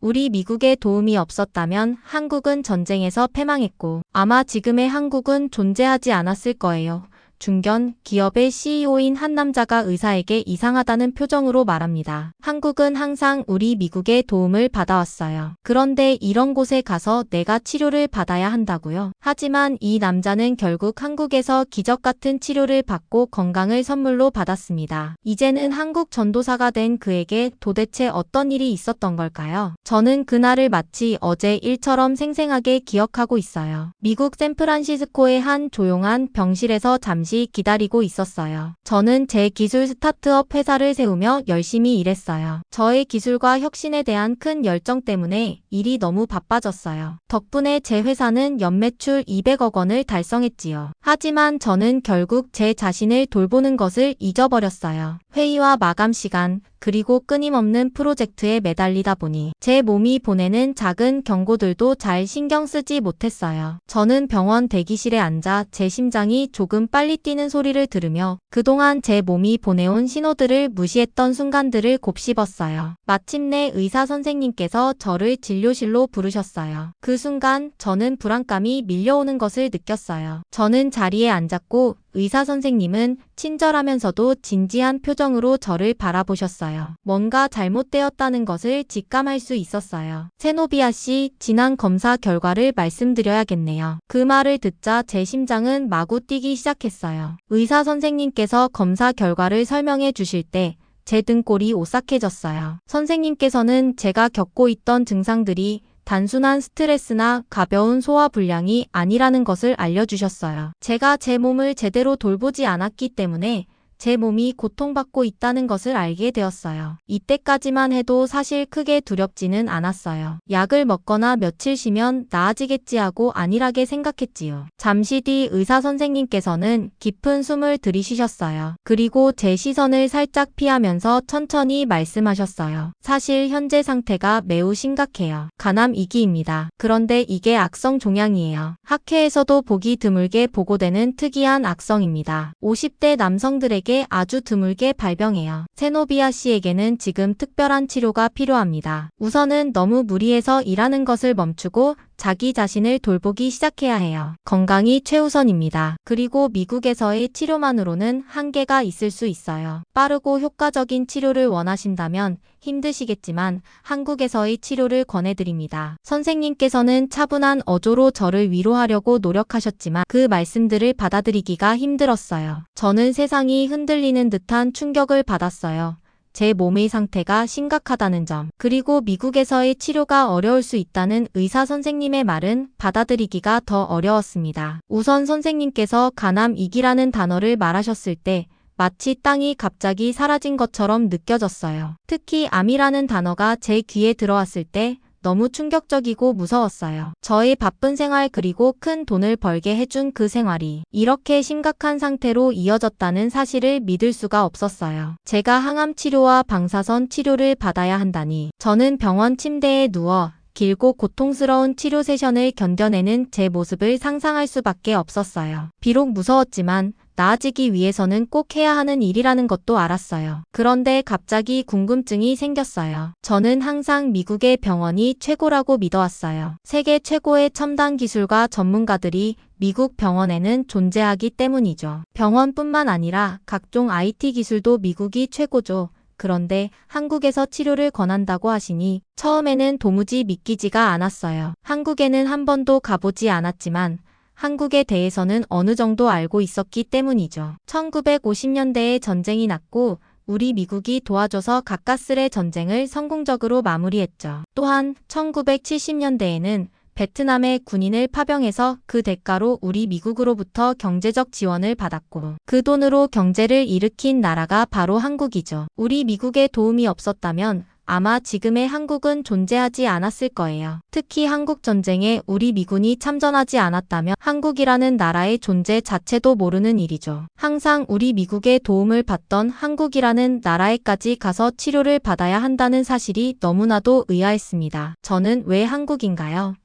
우리 미국의 도움이 없었다면 한국은 전쟁에서 패망했고 아마 지금의 한국은 존재하지 않았을 거예요. 중견 기업의 CEO인 한 남자가 의사에게 이상하다는 표정으로 말합니다. 한국은 항상 우리 미국의 도움을 받아왔어요. 그런데 이런 곳에 가서 내가 치료를 받아야 한다고요? 하지만 이 남자는 결국 한국에서 기적 같은 치료를 받고 건강을 선물로 받았습니다. 이제는 한국 전도사가 된 그에게 도대체 어떤 일이 있었던 걸까요? 저는 그날을 마치 어제 일처럼 생생하게 기억하고 있어요. 미국 샌프란시스코의 한 조용한 병실에서 잠시 기다리고 있었어요. 저는 제 기술 스타트업 회사를 세우며 열심히 일했어요. 저의 기술과 혁신에 대한 큰 열정 때문에 일이 너무 바빠졌어요. 덕분에 제 회사는 연매출 200억 원을 달성했지요. 하지만 저는 결국 제 자신을 돌보는 것을 잊어버렸어요. 회의와 마감 시간, 그리고 끊임없는 프로젝트에 매달리다 보니 제 몸이 보내는 작은 경고들도 잘 신경 쓰지 못했어요. 저는 병원 대기실에 앉아 제 심장이 조금 빨리 뛰는 소리를 들으며 그동안 제 몸이 보내온 신호들을 무시했던 순간들을 곱씹었어요. 마침내 의사 선생님께서 저를 진료실로 부르셨어요. 그 순간 저는 불안감이 밀려오는 것을 느꼈어요. 저는 자리에 앉았고 의사 선생님은 친절하면서도 진지한 표정으로 저를 바라보셨어요. 뭔가 잘못되었다는 것을 직감할 수 있었어요. 세노비아 씨, 지난 검사 결과를 말씀드려야겠네요. 그 말을 듣자 제 심장은 마구 뛰기 시작했어요. 의사 선생님께서 검사 결과를 설명해 주실 때 제 등골이 오싹해졌어요. 선생님께서는 제가 겪고 있던 증상들이 단순한 스트레스나 가벼운 소화불량이 아니라는 것을 알려주셨어요. 제가 제 몸을 제대로 돌보지 않았기 때문에 제 몸이 고통받고 있다는 것을 알게 되었어요. 이때까지만 해도 사실 크게 두렵지는 않았어요. 약을 먹거나 며칠 쉬면 나아지겠지 하고 안일하게 생각했지요. 잠시 뒤 의사 선생님께서는 깊은 숨을 들이쉬셨어요. 그리고 제 시선을 살짝 피하면서 천천히 말씀하셨어요. 사실 현재 상태가 매우 심각해요. 간암 2기입니다. 그런데 이게 악성 종양이에요. 학회에서도 보기 드물게 보고되는 특이한 악성입니다. 50대 남성들에게 아주 드물게 발병해요. 세노비아 씨에게는 지금 특별한 치료가 필요합니다. 우선은 너무 무리해서 일하는 것을 멈추고 자기 자신을 돌보기 시작해야 해요. 건강이 최우선입니다. 그리고 미국에서의 치료만으로는 한계가 있을 수 있어요. 빠르고 효과적인 치료를 원하신다면 힘드시겠지만 한국에서의 치료를 권해드립니다. 선생님께서는 차분한 어조로 저를 위로하려고 노력하셨지만 그 말씀들을 받아들이기가 힘들었어요. 저는 세상이 흔들리는 듯한 충격을 받았어요. 제 몸의 상태가 심각하다는 점, 그리고 미국에서의 치료가 어려울 수 있다는 의사 선생님의 말은 받아들이기가 더 어려웠습니다. 우선 선생님께서 간암 2기라는 단어를 말하셨을 때 마치 땅이 갑자기 사라진 것처럼 느껴졌어요. 특히 암이라는 단어가 제 귀에 들어왔을 때 너무 충격적이고 무서웠어요. 저의 바쁜 생활 그리고 큰 돈을 벌게 해준 그 생활이 이렇게 심각한 상태로 이어졌다는 사실을 믿을 수가 없었어요. 제가 항암 치료와 방사선 치료를 받아야 한다니. 저는 병원 침대에 누워 길고 고통스러운 치료 세션을 견뎌내는 제 모습을 상상할 수밖에 없었어요. 비록 무서웠지만 나아지기 위해서는 꼭 해야 하는 일이라는 것도 알았어요. 그런데 갑자기 궁금증이 생겼어요. 저는 항상 미국의 병원이 최고라고 믿어왔어요. 세계 최고의 첨단 기술과 전문가들이 미국 병원에는 존재하기 때문이죠. 병원뿐만 아니라 각종 IT 기술도 미국이 최고죠. 그런데 한국에서 치료를 권한다고 하시니 처음에는 도무지 믿기지가 않았어요. 한국에는 한 번도 가보지 않았지만 한국에 대해서는 어느 정도 알고 있었기 때문이죠. 1950년대에 전쟁이 났고 우리 미국이 도와줘서 가까스레 전쟁을 성공적으로 마무리했죠. 또한 1970년대에는 베트남의 군인을 파병해서 그 대가로 우리 미국으로부터 경제적 지원을 받았고 그 돈으로 경제를 일으킨 나라가 바로 한국이죠. 우리 미국의 도움이 없었다면 아마 지금의 한국은 존재하지 않았을 거예요. 특히 한국전쟁에 우리 미군이 참전하지 않았다면 한국이라는 나라의 존재 자체도 모르는 일이죠. 항상 우리 미국의 도움을 받던 한국이라는 나라에까지 가서 치료를 받아야 한다는 사실이 너무나도 의아했습니다. 저는 왜 한국인가요?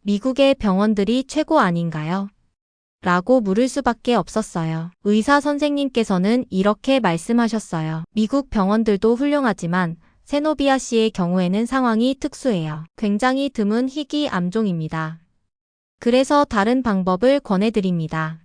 미국의 병원들이 최고 아닌가요? 라고 물을 수밖에 없었어요. 의사 선생님께서는 이렇게 말씀하셨어요. 미국 병원들도 훌륭하지만 세노비아 씨의 경우에는 상황이 특수해요. 굉장히 드문 희귀 암종입니다. 그래서 다른 방법을 권해드립니다.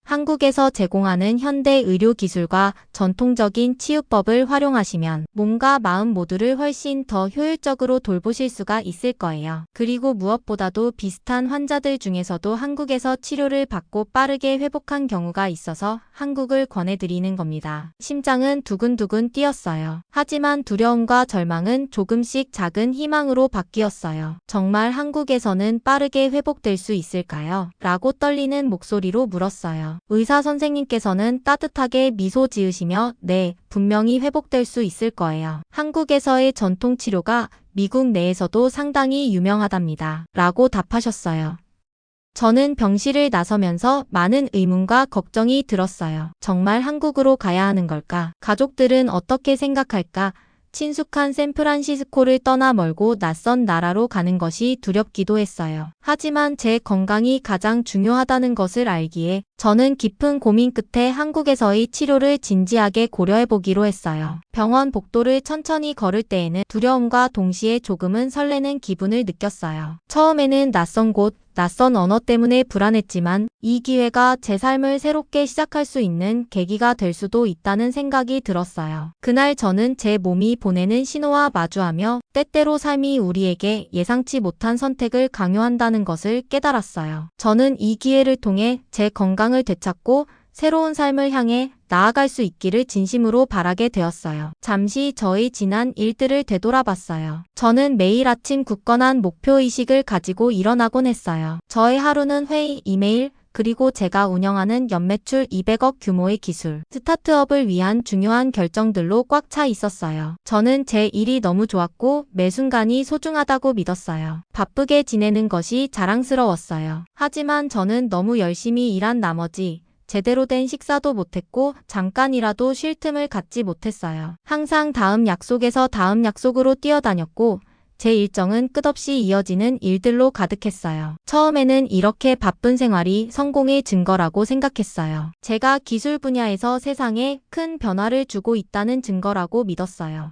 한국에서 제공하는 현대 의료 기술과 전통적인 치유법을 활용하시면 몸과 마음 모두를 훨씬 더 효율적으로 돌보실 수가 있을 거예요. 그리고 무엇보다도 비슷한 환자들 중에서도 한국에서 치료를 받고 빠르게 회복한 경우가 있어서 한국을 권해드리는 겁니다. 심장은 두근두근 뛰었어요. 하지만 두려움과 절망은 조금씩 작은 희망으로 바뀌었어요. 정말 한국에서는 빠르게 회복될 수 있을까요? 라고 떨리는 목소리로 물었어요. 의사 선생님께서는 따뜻하게 미소 지으시며 네, 분명히 회복될 수 있을 거예요. 한국에서의 전통 치료가 미국 내에서도 상당히 유명하답니다. 라고 답하셨어요. 저는 병실을 나서면서 많은 의문과 걱정이 들었어요. 정말 한국으로 가야 하는 걸까? 가족들은 어떻게 생각할까? 친숙한 샌프란시스코를 떠나 멀고 낯선 나라로 가는 것이 두렵기도 했어요. 하지만 제 건강이 가장 중요하다는 것을 알기에 저는 깊은 고민 끝에 한국에서의 치료를 진지하게 고려해보기로 했어요. 병원 복도를 천천히 걸을 때에는 두려움과 동시에 조금은 설레는 기분을 느꼈어요. 처음에는 낯선 곳, 낯선 언어 때문에 불안했지만 이 기회가 제 삶을 새롭게 시작할 수 있는 계기가 될 수도 있다는 생각이 들었어요. 그날 저는 제 몸이 보내는 신호와 마주하며 때때로 삶이 우리에게 예상치 못한 선택을 강요한다는 것을 깨달았어요. 저는 이 기회를 통해 제 건강을 되찾고 새로운 삶을 향해 나아갈 수 있기를 진심으로 바라게 되었어요. 잠시 저의 지난 일들을 되돌아봤어요. 저는 매일 아침 굳건한 목표의식을 가지고 일어나곤 했어요. 저의 하루는 회의, 이메일, 그리고 제가 운영하는 연매출 200억 규모의 기술, 스타트업을 위한 중요한 결정들로 꽉 차 있었어요. 저는 제 일이 너무 좋았고 매 순간이 소중하다고 믿었어요. 바쁘게 지내는 것이 자랑스러웠어요. 하지만 저는 너무 열심히 일한 나머지 제대로 된 식사도 못했고 잠깐이라도 쉴 틈을 갖지 못했어요. 항상 다음 약속에서 다음 약속으로 뛰어다녔고 제 일정은 끝없이 이어지는 일들로 가득했어요. 처음에는 이렇게 바쁜 생활이 성공의 증거라고 생각했어요. 제가 기술 분야에서 세상에 큰 변화를 주고 있다는 증거라고 믿었어요.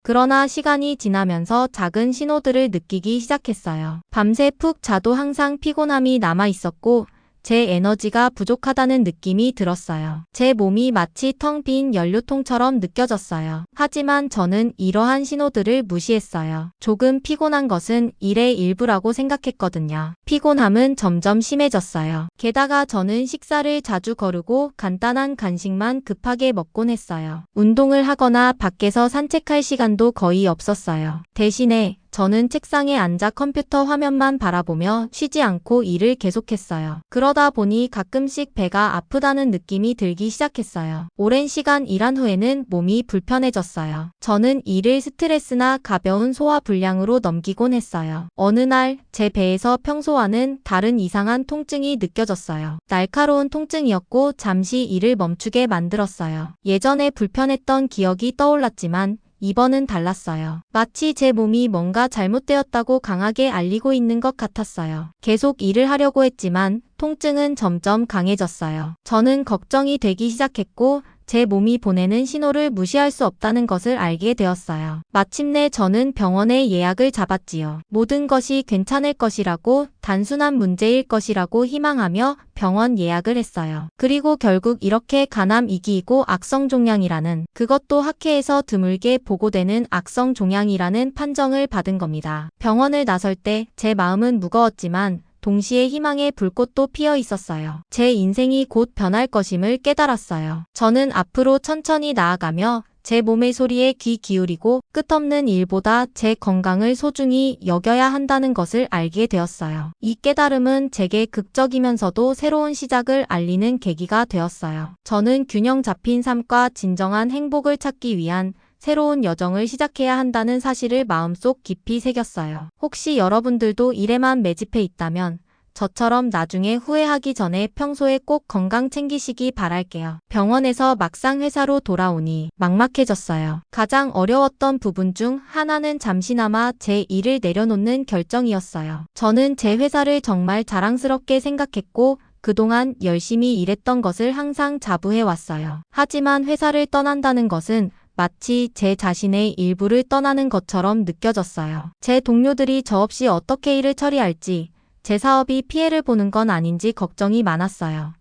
그러나 시간이 지나면서 작은 신호들을 느끼기 시작했어요. 밤새 푹 자도 항상 피곤함이 남아 있었고 제 에너지가 부족하다는 느낌이 들었어요. 제 몸이 마치 텅 빈 연료통처럼 느껴졌어요. 하지만 저는 이러한 신호들을 무시했어요. 조금 피곤한 것은 일의 일부라고 생각했거든요. 피곤함은 점점 심해졌어요. 게다가 저는 식사를 자주 거르고 간단한 간식만 급하게 먹곤 했어요. 운동을 하거나 밖에서 산책할 시간도 거의 없었어요. 대신에 저는 책상에 앉아 컴퓨터 화면만 바라보며 쉬지 않고 일을 계속했어요. 그러다 보니 가끔씩 배가 아프다는 느낌이 들기 시작했어요. 오랜 시간 일한 후에는 몸이 불편해졌어요. 저는 일을 스트레스나 가벼운 소화 불량으로 넘기곤 했어요. 어느 날 제 배에서 평소와는 다른 이상한 통증이 느껴졌어요. 날카로운 통증이었고 잠시 일을 멈추게 만들었어요. 예전에 불편했던 기억이 떠올랐지만 이번은 달랐어요. 마치 제 몸이 뭔가 잘못되었다고 강하게 알리고 있는 것 같았어요. 계속 일을 하려고 했지만 통증은 점점 강해졌어요. 저는 걱정이 되기 시작했고 제 몸이 보내는 신호를 무시할 수 없다는 것을 알게 되었어요. 마침내 저는 병원에 예약을 잡았지요. 모든 것이 괜찮을 것이라고, 단순한 문제일 것이라고 희망하며 병원 예약을 했어요. 그리고 결국 이렇게 간암 2기이고 악성 종양이라는, 그것도 학회에서 드물게 보고되는 악성 종양이라는 판정을 받은 겁니다. 병원을 나설 때 제 마음은 무거웠지만 동시에 희망의 불꽃도 피어 있었어요. 제 인생이 곧 변할 것임을 깨달았어요. 저는 앞으로 천천히 나아가며 제 몸의 소리에 귀 기울이고 끝없는 일보다 제 건강을 소중히 여겨야 한다는 것을 알게 되었어요. 이 깨달음은 제게 극적이면서도 새로운 시작을 알리는 계기가 되었어요. 저는 균형 잡힌 삶과 진정한 행복을 찾기 위한 새로운 여정을 시작해야 한다는 사실을 마음속 깊이 새겼어요. 혹시 여러분들도 일에만 매집해 있다면 저처럼 나중에 후회하기 전에 평소에 꼭 건강 챙기시기 바랄게요. 병원에서 막상 회사로 돌아오니 막막해졌어요. 가장 어려웠던 부분 중 하나는 잠시나마 제 일을 내려놓는 결정이었어요. 저는 제 회사를 정말 자랑스럽게 생각했고 그동안 열심히 일했던 것을 항상 자부해왔어요. 하지만 회사를 떠난다는 것은 마치 제 자신의 일부를 떠나는 것처럼 느껴졌어요. 제 동료들이 저 없이 어떻게 일을 처리할지, 제 사업이 피해를 보는 건 아닌지 걱정이 많았어요.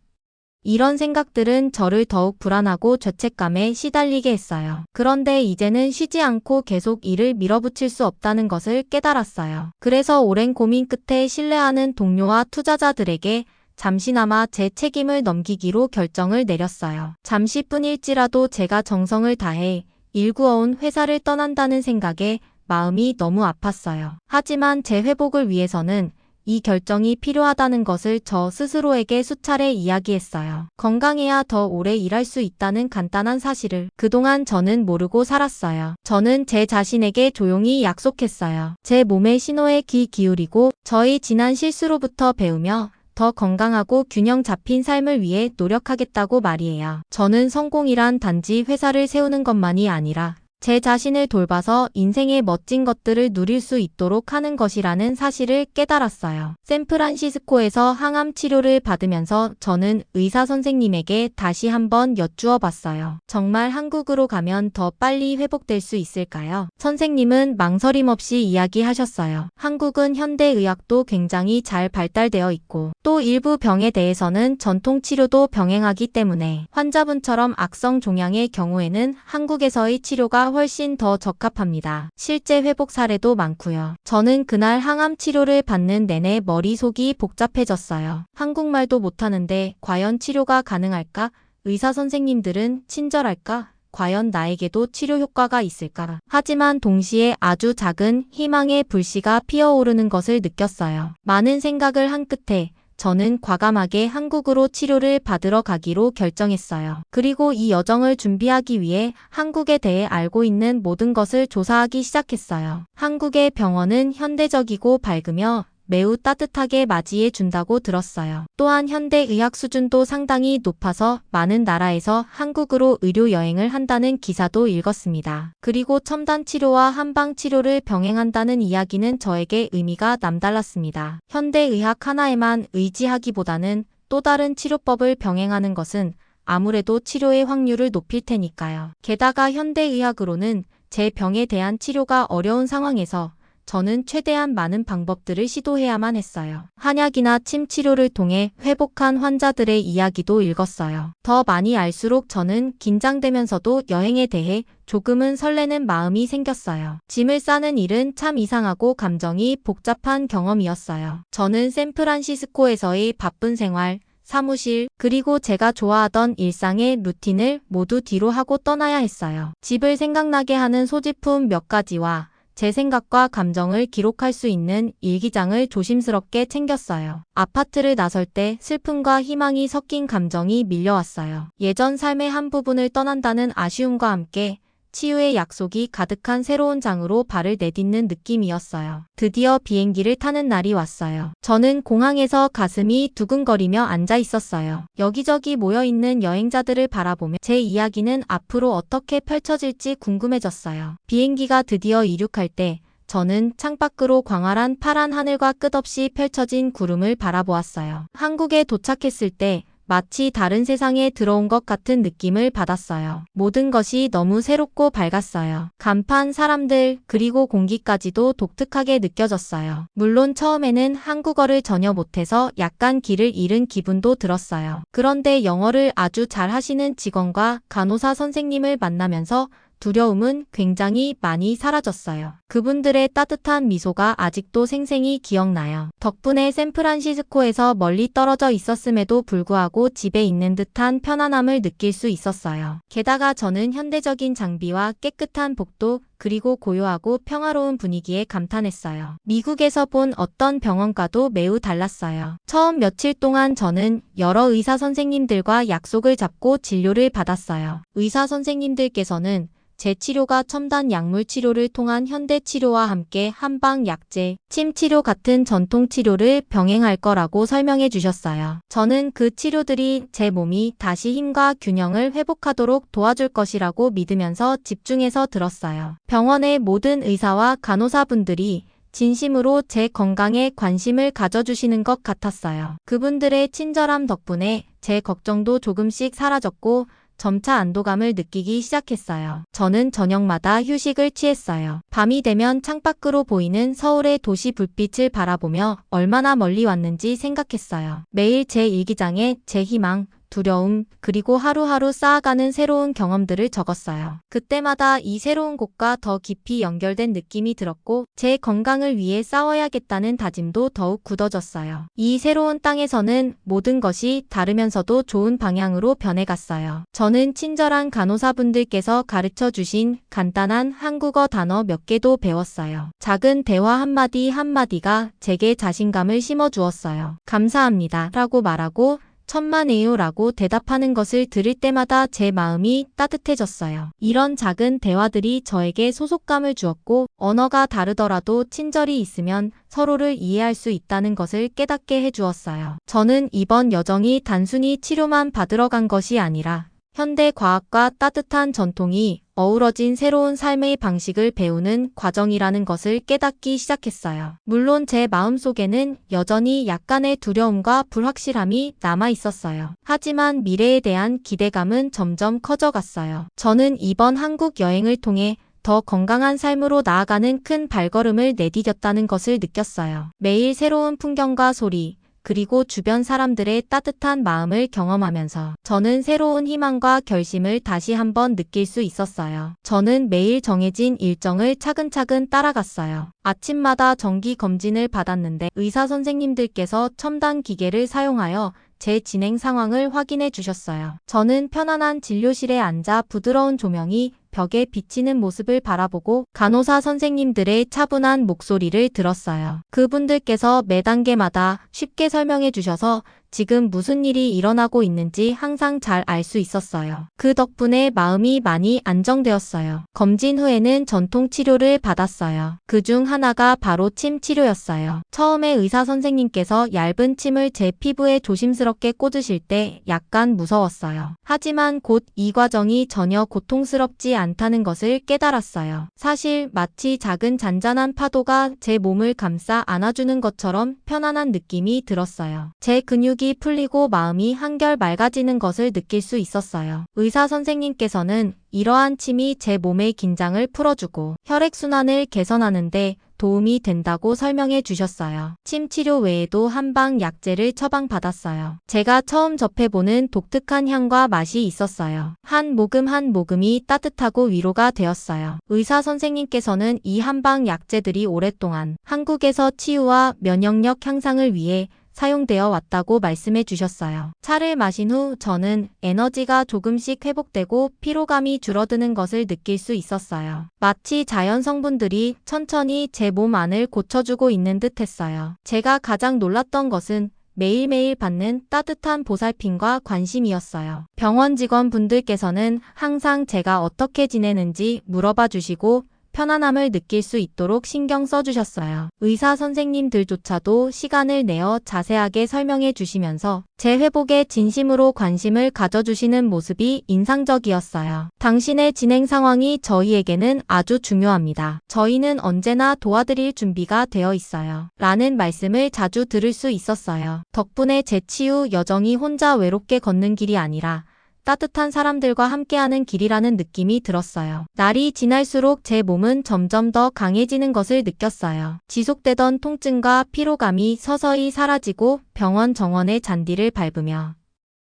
이런 생각들은 저를 더욱 불안하고 죄책감에 시달리게 했어요. 그런데 이제는 쉬지 않고 계속 일을 밀어붙일 수 없다는 것을 깨달았어요. 그래서 오랜 고민 끝에 신뢰하는 동료와 투자자들에게 잠시나마 제 책임을 넘기기로 결정을 내렸어요. 잠시뿐일지라도 제가 정성을 다해 일구어온 회사를 떠난다는 생각에 마음이 너무 아팠어요. 하지만 제 회복을 위해서는 이 결정이 필요하다는 것을 저 스스로에게 수차례 이야기했어요. 건강해야 더 오래 일할 수 있다는 간단한 사실을 그동안 저는 모르고 살았어요. 저는 제 자신에게 조용히 약속했어요. 제 몸의 신호에 귀 기울이고 저희 지난 실수로부터 배우며 더 건강하고 균형 잡힌 삶을 위해 노력하겠다고 말이에요. 저는 성공이란 단지 회사를 세우는 것만이 아니라 제 자신을 돌봐서 인생의 멋진 것들을 누릴 수 있도록 하는 것이라는 사실을 깨달았어요. 샌프란시스코에서 항암 치료를 받으면서 저는 의사 선생님에게 다시 한번 여쭈어 봤어요. 정말 한국으로 가면 더 빨리 회복될 수 있을까요? 선생님은 망설임 없이 이야기하셨어요. 한국은 현대의학도 굉장히 잘 발달되어 있고 또 일부 병에 대해서는 전통 치료도 병행하기 때문에 환자분처럼 악성 종양의 경우에는 한국에서의 치료가 훨씬 더 적합합니다. 실제 회복 사례도 많고요. 저는 그날 항암 치료를 받는 내내 머릿속이 복잡해졌어요. 한국말도 못하는데 과연 치료가 가능할까? 의사 선생님들은 친절할까? 과연 나에게도 치료 효과가 있을까? 하지만 동시에 아주 작은 희망의 불씨가 피어오르는 것을 느꼈어요. 많은 생각을 한 끝에 저는 과감하게 한국으로 치료를 받으러 가기로 결정했어요. 그리고 이 여정을 준비하기 위해 한국에 대해 알고 있는 모든 것을 조사하기 시작했어요. 한국의 병원은 현대적이고 밝으며 매우 따뜻하게 맞이해 준다고 들었어요. 또한 현대의학 수준도 상당히 높아서 많은 나라에서 한국으로 의료 여행을 한다는 기사도 읽었습니다. 그리고 첨단 치료와 한방 치료를 병행한다는 이야기는 저에게 의미가 남달랐습니다. 현대의학 하나에만 의지하기보다는 또 다른 치료법을 병행하는 것은 아무래도 치료의 확률을 높일 테니까요. 게다가 현대의학으로는 제 병에 대한 치료가 어려운 상황에서 저는 최대한 많은 방법들을 시도해야만 했어요. 한약이나 침 치료를 통해 회복한 환자들의 이야기도 읽었어요. 더 많이 알수록 저는 긴장되면서도 여행에 대해 조금은 설레는 마음이 생겼어요. 짐을 싸는 일은 참 이상하고 감정이 복잡한 경험이었어요. 저는 샌프란시스코에서의 바쁜 생활, 사무실, 그리고 제가 좋아하던 일상의 루틴을 모두 뒤로 하고 떠나야 했어요. 집을 생각나게 하는 소지품 몇 가지와 제 생각과 감정을 기록할 수 있는 일기장을 조심스럽게 챙겼어요. 아파트를 나설 때 슬픔과 희망이 섞인 감정이 밀려왔어요. 예전 삶의 한 부분을 떠난다는 아쉬움과 함께 치유의 약속이 가득한 새로운 장으로 발을 내딛는 느낌이었어요. 드디어 비행기를 타는 날이 왔어요. 저는 공항에서 가슴이 두근거리며 앉아 있었어요. 여기저기 모여있는 여행자들을 바라보며 제 이야기는 앞으로 어떻게 펼쳐질지 궁금해졌어요. 비행기가 드디어 이륙할 때 저는 창밖으로 광활한 파란 하늘과 끝없이 펼쳐진 구름을 바라보았어요. 한국에 도착했을 때 마치 다른 세상에 들어온 것 같은 느낌을 받았어요. 모든 것이 너무 새롭고 밝았어요. 간판, 사람들, 그리고 공기까지도 독특하게 느껴졌어요. 물론 처음에는 한국어를 전혀 못해서 약간 길을 잃은 기분도 들었어요. 그런데 영어를 아주 잘 하시는 직원과 간호사 선생님을 만나면서 두려움은 굉장히 많이 사라졌어요. 그분들의 따뜻한 미소가 아직도 생생히 기억나요. 덕분에 샌프란시스코에서 멀리 떨어져 있었음에도 불구하고 집에 있는 듯한 편안함을 느낄 수 있었어요. 게다가 저는 현대적인 장비와 깨끗한 복도, 그리고 고요하고 평화로운 분위기에 감탄했어요. 미국에서 본 어떤 병원과도 매우 달랐어요. 처음 며칠 동안 저는 여러 의사 선생님들과 약속을 잡고 진료를 받았어요. 의사 선생님들께서는 제 치료가 첨단 약물 치료를 통한 현대 치료와 함께 한방 약제, 침 치료 같은 전통 치료를 병행할 거라고 설명해 주셨어요. 저는 그 치료들이 제 몸이 다시 힘과 균형을 회복하도록 도와줄 것이라고 믿으면서 집중해서 들었어요. 병원의 모든 의사와 간호사분들이 진심으로 제 건강에 관심을 가져주시는 것 같았어요. 그분들의 친절함 덕분에 제 걱정도 조금씩 사라졌고 점차 안도감을 느끼기 시작했어요. 저는 저녁마다 휴식을 취했어요. 밤이 되면 창밖으로 보이는 서울의 도시 불빛을 바라보며 얼마나 멀리 왔는지 생각했어요. 매일 제 일기장에 제 희망, 두려움, 그리고 하루하루 쌓아가는 새로운 경험들을 적었어요. 그때마다 이 새로운 곳과 더 깊이 연결된 느낌이 들었고 제 건강을 위해 싸워야겠다는 다짐도 더욱 굳어졌어요. 이 새로운 땅에서는 모든 것이 다르면서도 좋은 방향으로 변해갔어요. 저는 친절한 간호사분들께서 가르쳐 주신 간단한 한국어 단어 몇 개도 배웠어요. 작은 대화 한마디 한마디가 제게 자신감을 심어주었어요. 감사합니다 라고 말하고 천만에요 라고 대답하는 것을 들을 때마다 제 마음이 따뜻해졌어요. 이런 작은 대화들이 저에게 소속감을 주었고 언어가 다르더라도 친절이 있으면 서로를 이해할 수 있다는 것을 깨닫게 해주었어요. 저는 이번 여정이 단순히 치료만 받으러 간 것이 아니라 현대 과학과 따뜻한 전통이 어우러진 새로운 삶의 방식을 배우는 과정이라는 것을 깨닫기 시작했어요. 물론 제 마음속에는 여전히 약간의 두려움과 불확실함이 남아 있었어요. 하지만 미래에 대한 기대감은 점점 커져갔어요. 저는 이번 한국 여행을 통해 더 건강한 삶으로 나아가는 큰 발걸음을 내디뎠다는 것을 느꼈어요. 매일 새로운 풍경과 소리, 그리고 주변 사람들의 따뜻한 마음을 경험하면서 저는 새로운 희망과 결심을 다시 한번 느낄 수 있었어요. 저는 매일 정해진 일정을 차근차근 따라갔어요. 아침마다 정기 검진을 받았는데 의사 선생님들께서 첨단 기계를 사용하여 제 진행 상황을 확인해 주셨어요. 저는 편안한 진료실에 앉아 부드러운 조명이 벽에 비치는 모습을 바라보고 간호사 선생님들의 차분한 목소리를 들었어요. 그분들께서 매 단계마다 쉽게 설명해 주셔서 지금 무슨 일이 일어나고 있는지 항상 잘 알 수 있었어요. 그 덕분에 마음이 많이 안정되었어요. 검진 후에는 전통 치료를 받았어요. 그중 하나가 바로 침 치료였어요. 처음에 의사 선생님께서 얇은 침을 제 피부에 조심스럽게 꽂으실 때 약간 무서웠어요. 하지만 곧 이 과정이 전혀 고통스럽지 않다는 것을 깨달았어요. 사실 마치 작은 잔잔한 파도가 제 몸을 감싸 안아주는 것처럼 편안한 느낌이 들었어요. 제 근육이 풀리고 마음이 한결 맑아지는 것을 느낄 수 있었어요. 의사 선생님께서는 이러한 침이 제 몸의 긴장을 풀어주고 혈액순환을 개선하는데 도움이 된다고 설명해 주셨어요. 침 치료 외에도 한방 약재를 처방받았어요. 제가 처음 접해보는 독특한 향과 맛이 있었어요. 한 모금 한 모금이 따뜻하고 위로가 되었어요. 의사 선생님께서는 이 한방 약재들이 오랫동안 한국에서 치유와 면역력 향상을 위해 사용되어 왔다고 말씀해 주셨어요. 차를 마신 후 저는 에너지가 조금씩 회복되고 피로감이 줄어드는 것을 느낄 수 있었어요. 마치 자연 성분들이 천천히 제 몸 안을 고쳐주고 있는 듯 했어요. 제가 가장 놀랐던 것은 매일매일 받는 따뜻한 보살핌과 관심이었어요. 병원 직원분들께서는 항상 제가 어떻게 지내는지 물어봐 주시고 편안함을 느낄 수 있도록 신경 써주셨어요. 의사 선생님들조차도 시간을 내어 자세하게 설명해 주시면서 제 회복에 진심으로 관심을 가져주시는 모습이 인상적이었어요. 당신의 진행 상황이 저희에게는 아주 중요합니다. 저희는 언제나 도와드릴 준비가 되어 있어요. 라는 말씀을 자주 들을 수 있었어요. 덕분에 제 치유 여정이 혼자 외롭게 걷는 길이 아니라 따뜻한 사람들과 함께하는 길이라는 느낌이 들었어요. 날이 지날수록 제 몸은 점점 더 강해지는 것을 느꼈어요. 지속되던 통증과 피로감이 서서히 사라지고 병원 정원의 잔디를 밟으며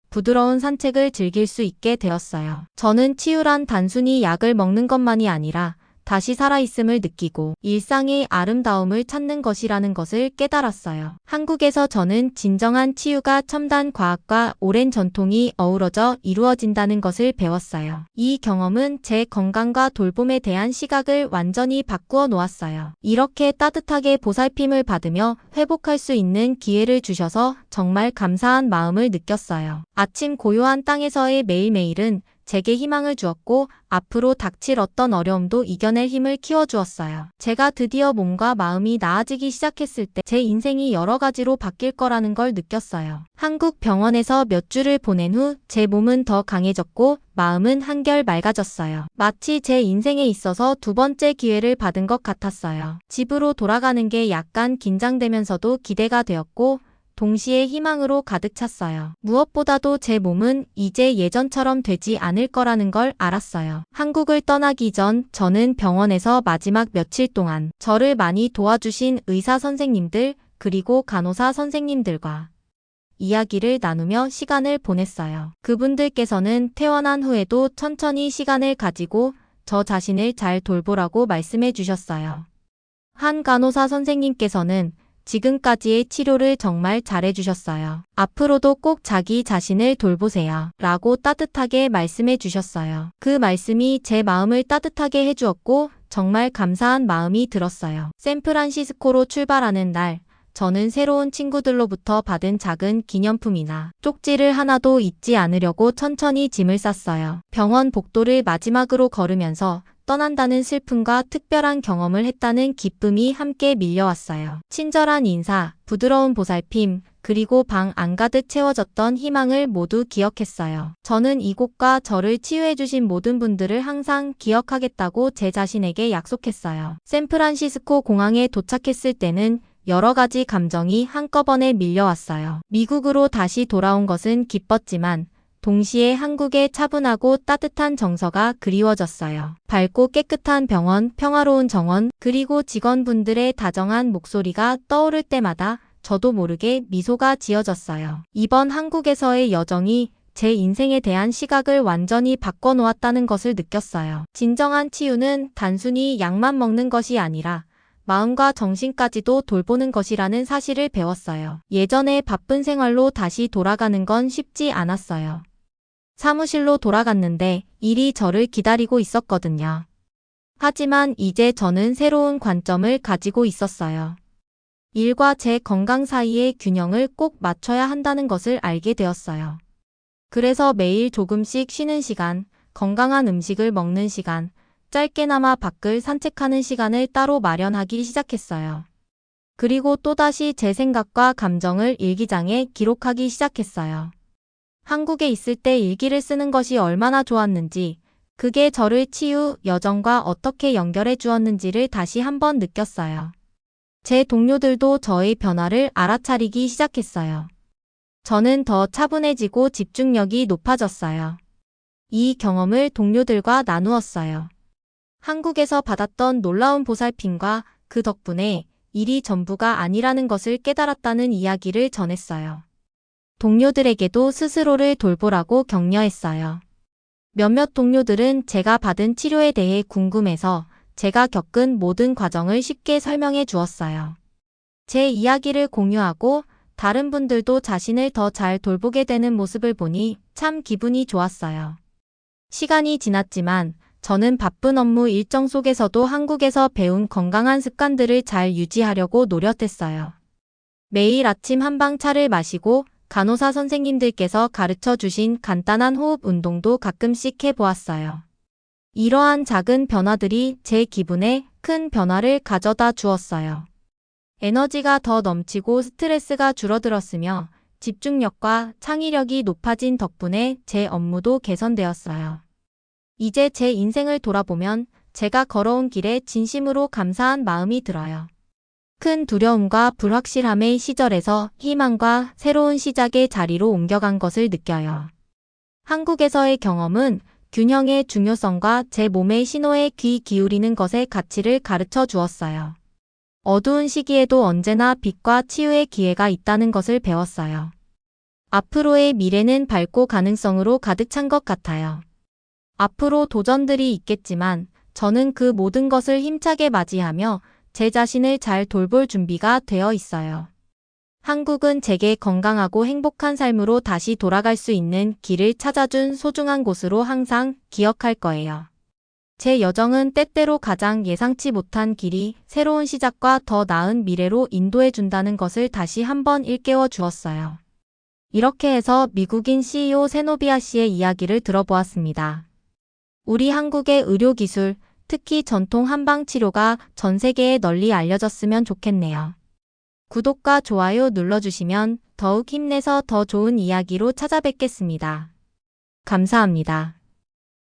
부드러운 산책을 즐길 수 있게 되었어요. 저는 치유란 단순히 약을 먹는 것만이 아니라 다시 살아있음을 느끼고 일상의 아름다움을 찾는 것이라는 것을 깨달았어요. 한국에서 저는 진정한 치유가 첨단 과학과 오랜 전통이 어우러져 이루어진다는 것을 배웠어요. 이 경험은 제 건강과 돌봄에 대한 시각을 완전히 바꾸어 놓았어요. 이렇게 따뜻하게 보살핌을 받으며 회복할 수 있는 기회를 주셔서 정말 감사한 마음을 느꼈어요. 아침 고요한 땅에서의 매일매일은 제게 희망을 주었고 앞으로 닥칠 어떤 어려움도 이겨낼 힘을 키워주었어요. 제가 드디어 몸과 마음이 나아지기 시작했을 때 제 인생이 여러 가지로 바뀔 거라는 걸 느꼈어요. 한국 병원에서 몇 주를 보낸 후 제 몸은 더 강해졌고 마음은 한결 맑아졌어요. 마치 제 인생에 있어서 두 번째 기회를 받은 것 같았어요. 집으로 돌아가는 게 약간 긴장되면서도 기대가 되었고 동시에 희망으로 가득 찼어요. 무엇보다도 제 몸은 이제 예전처럼 되지 않을 거라는 걸 알았어요. 한국을 떠나기 전 저는 병원에서 마지막 며칠 동안 저를 많이 도와주신 의사 선생님들 그리고 간호사 선생님들과 이야기를 나누며 시간을 보냈어요. 그분들께서는 퇴원한 후에도 천천히 시간을 가지고 저 자신을 잘 돌보라고 말씀해 주셨어요. 한 간호사 선생님께서는 지금까지의 치료를 정말 잘해주셨어요. 앞으로도 꼭 자기 자신을 돌보세요. 라고 따뜻하게 말씀해 주셨어요. 그 말씀이 제 마음을 따뜻하게 해주었고 정말 감사한 마음이 들었어요. 샌프란시스코로 출발하는 날, 저는 새로운 친구들로부터 받은 작은 기념품이나 쪽지를 하나도 잊지 않으려고 천천히 짐을 쌌어요. 병원 복도를 마지막으로 걸으면서 떠난다는 슬픔과 특별한 경험을 했다는 기쁨이 함께 밀려왔어요. 친절한 인사, 부드러운 보살핌, 그리고 방 안가득 채워졌던 희망을 모두 기억했어요. 저는 이곳과 저를 치유해주신 모든 분들을 항상 기억하겠다고 제 자신에게 약속했어요. 샌프란시스코 공항에 도착했을 때는 여러 가지 감정이 한꺼번에 밀려왔어요. 미국으로 다시 돌아온 것은 기뻤지만 동시에 한국의 차분하고 따뜻한 정서가 그리워졌어요. 밝고 깨끗한 병원, 평화로운 정원, 그리고 직원분들의 다정한 목소리가 떠오를 때마다 저도 모르게 미소가 지어졌어요. 이번 한국에서의 여정이 제 인생에 대한 시각을 완전히 바꿔놓았다는 것을 느꼈어요. 진정한 치유는 단순히 약만 먹는 것이 아니라 마음과 정신까지도 돌보는 것이라는 사실을 배웠어요. 예전의 바쁜 생활로 다시 돌아가는 건 쉽지 않았어요. 사무실로 돌아갔는데 일이 저를 기다리고 있었거든요. 하지만 이제 저는 새로운 관점을 가지고 있었어요. 일과 제 건강 사이의 균형을 꼭 맞춰야 한다는 것을 알게 되었어요. 그래서 매일 조금씩 쉬는 시간, 건강한 음식을 먹는 시간, 짧게나마 밖을 산책하는 시간을 따로 마련하기 시작했어요. 그리고 또다시 제 생각과 감정을 일기장에 기록하기 시작했어요. 한국에 있을 때 일기를 쓰는 것이 얼마나 좋았는지, 그게 저를 치유 여정과 어떻게 연결해 주었는지를 다시 한번 느꼈어요. 제 동료들도 저의 변화를 알아차리기 시작했어요. 저는 더 차분해지고 집중력이 높아졌어요. 이 경험을 동료들과 나누었어요. 한국에서 받았던 놀라운 보살핌과 그 덕분에 일이 전부가 아니라는 것을 깨달았다는 이야기를 전했어요. 동료들에게도 스스로를 돌보라고 격려했어요. 몇몇 동료들은 제가 받은 치료에 대해 궁금해서 제가 겪은 모든 과정을 쉽게 설명해 주었어요. 제 이야기를 공유하고 다른 분들도 자신을 더 잘 돌보게 되는 모습을 보니 참 기분이 좋았어요. 시간이 지났지만 저는 바쁜 업무 일정 속에서도 한국에서 배운 건강한 습관들을 잘 유지하려고 노력했어요. 매일 아침 한방 차를 마시고 간호사 선생님들께서 가르쳐 주신 간단한 호흡 운동도 가끔씩 해보았어요. 이러한 작은 변화들이 제 기분에 큰 변화를 가져다 주었어요. 에너지가 더 넘치고 스트레스가 줄어들었으며 집중력과 창의력이 높아진 덕분에 제 업무도 개선되었어요. 이제 제 인생을 돌아보면 제가 걸어온 길에 진심으로 감사한 마음이 들어요. 큰 두려움과 불확실함의 시절에서 희망과 새로운 시작의 자리로 옮겨간 것을 느껴요. 한국에서의 경험은 균형의 중요성과 제 몸의 신호에 귀 기울이는 것의 가치를 가르쳐 주었어요. 어두운 시기에도 언제나 빛과 치유의 기회가 있다는 것을 배웠어요. 앞으로의 미래는 밝고 가능성으로 가득 찬 것 같아요. 앞으로 도전들이 있겠지만 저는 그 모든 것을 힘차게 맞이하며 제 자신을 잘 돌볼 준비가 되어 있어요. 한국은 제게 건강하고 행복한 삶으로 다시 돌아갈 수 있는 길을 찾아준 소중한 곳으로 항상 기억할 거예요. 제 여정은 때때로 가장 예상치 못한 길이 새로운 시작과 더 나은 미래로 인도해 준다는 것을 다시 한번 일깨워 주었어요. 이렇게 해서 미국인 CEO 세노비아 씨의 이야기를 들어보았습니다. 우리 한국의 의료기술, 특히 전통 한방치료가 전 세계에 널리 알려졌으면 좋겠네요. 구독과 좋아요 눌러주시면 더욱 힘내서 더 좋은 이야기로 찾아뵙겠습니다. 감사합니다.